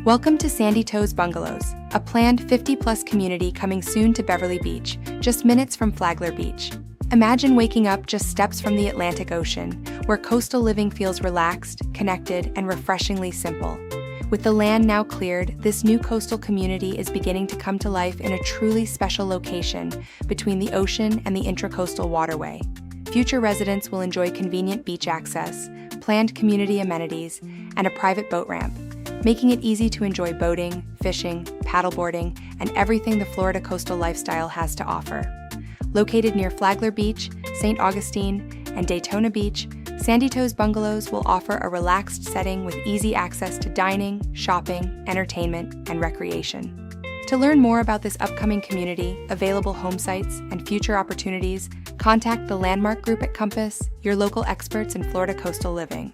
Welcome to Sandy Toes Bungalows, a planned 50-plus community coming soon to Beverly Beach, just minutes from Flagler Beach. Imagine waking up just steps from the Atlantic Ocean, where coastal living feels relaxed, connected, and refreshingly simple. With the land now cleared, this new coastal community is beginning to come to life in a truly special location between the ocean and the Intracoastal Waterway. Future residents will enjoy convenient beach access, planned community amenities, and a private boat ramp, making it easy to enjoy boating, fishing, paddleboarding, and everything the Florida coastal lifestyle has to offer. Located near Flagler Beach, St. Augustine, and Daytona Beach, Sandy Toes Bungalows will offer a relaxed setting with easy access to dining, shopping, entertainment, and recreation. To learn more about this upcoming community, available home sites, and future opportunities, contact the Landmark Group at Compass, your local experts in Florida coastal living.